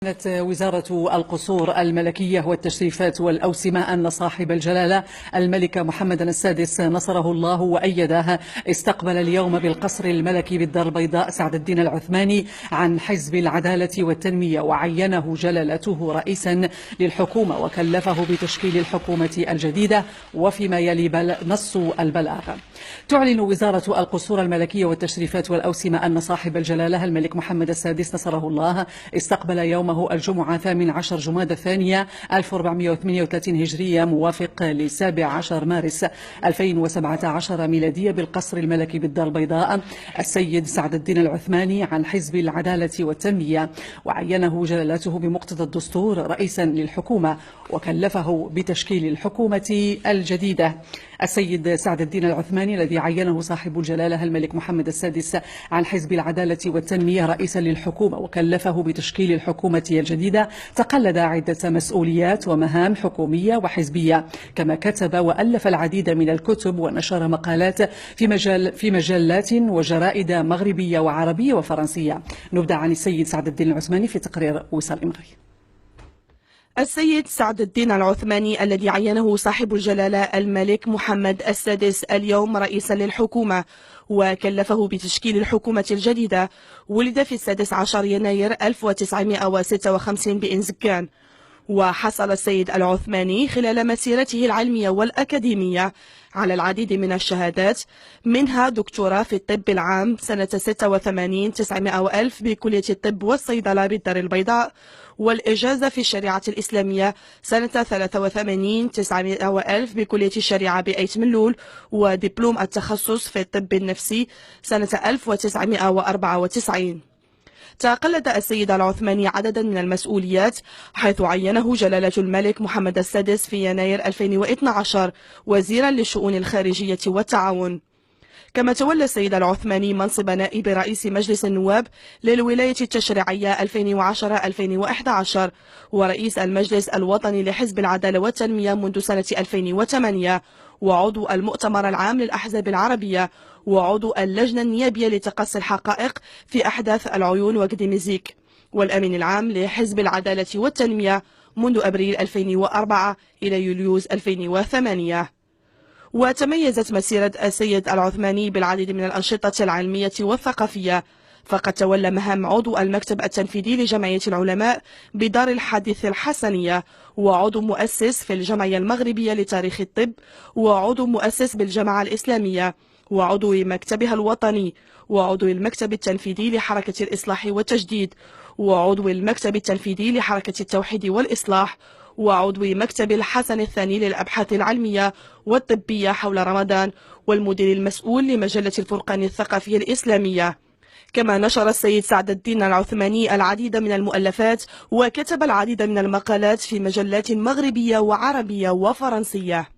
كانت وزارة القصور الملكية والتشريفات والأوسمة أن صاحب الجلالة الملك محمد السادس نصره الله وأيده استقبل اليوم بالقصر الملكي بالدار البيضاء سعد الدين العثماني عن حزب العدالة والتنمية، وعينه جلالته رئيسا للحكومة وكلفه بتشكيل الحكومة الجديدة. وفيما يلي نص البلاغ، تعلن وزارة القصور الملكية والتشريفات والأوسمة أن صاحب الجلالة الملك محمد السادس نصره الله استقبل يومه الجمعة 18 جمادى الثانية 1438 هجرية موافق ل 17 مارس 2017 ميلادية بالقصر الملكي بالدار البيضاء السيد سعد الدين العثماني عن حزب العدالة والتنمية، وعينه جلالته بمقتضى الدستور رئيسا للحكومة وكلفه بتشكيل الحكومة الجديدة. السيد سعد الدين العثماني الذي عينه صاحب الجلالة الملك محمد السادس عن حزب العدالة والتنمية رئيسا للحكومة وكلفه بتشكيل الحكومة الجديدة تقلد عدة مسؤوليات ومهام حكومية وحزبية، كما كتب وألف العديد من الكتب ونشر مقالات في مجلات وجرائد مغربية وعربية وفرنسية. نبدأ عن السيد سعد الدين العثماني في تقرير وصال إمري. السيد سعد الدين العثماني الذي عينه صاحب الجلالة الملك محمد السادس اليوم رئيسا للحكومة وكلفه بتشكيل الحكومة الجديدة، ولد في 16 يناير 1956 بإنزكان. وحصل السيد العثماني خلال مسيرته العلمية والأكاديمية على العديد من الشهادات، منها دكتوراه في الطب العام سنة 86 900 وألف بكلية الطب والصيدلة بالدار البيضاء، والإجازة في الشريعة الإسلامية سنة 83 900 وألف بكلية الشريعة بأيت ملول، ودبلوم التخصص في الطب النفسي سنة 1994. تقلد السيد العثماني عددا من المسؤوليات، حيث عينه جلالة الملك محمد السادس في يناير 2012 وزيرا للشؤون الخارجية والتعاون. كما تولى السيد العثماني منصب نائب رئيس مجلس النواب للولاية التشريعية 2010-2011 ورئيس المجلس الوطني لحزب العدالة والتنمية منذ سنة 2008، وعضو المؤتمر العام للأحزاب العربية، وعضو اللجنة النيابية لتقصي الحقائق في أحداث العيون وكديميزيك، والأمين العام لحزب العدالة والتنمية منذ أبريل 2004 إلى يوليوز 2008. وتميزت مسيرة السيد العثماني بالعديد من الأنشطة العلمية والثقافية، فقد تولى مهام عضو المكتب التنفيذي لجمعية العلماء بدار الحديث الحسنية، وعضو مؤسس في الجمعية المغربية لتاريخ الطب، وعضو مؤسس بالجماعة الإسلامية، وعضو مكتبها الوطني، وعضو المكتب التنفيذي لحركة الإصلاح والتجديد، وعضو المكتب التنفيذي لحركة التوحيد والإصلاح، وعضو مكتب الحسن الثاني للأبحاث العلمية والطبية حول رمضان، والمدير المسؤول لمجلة الفرقان الثقافية الإسلامية. كما نشر السيد سعد الدين العثماني العديد من المؤلفات وكتب العديد من المقالات في مجلات مغربية وعربية وفرنسية.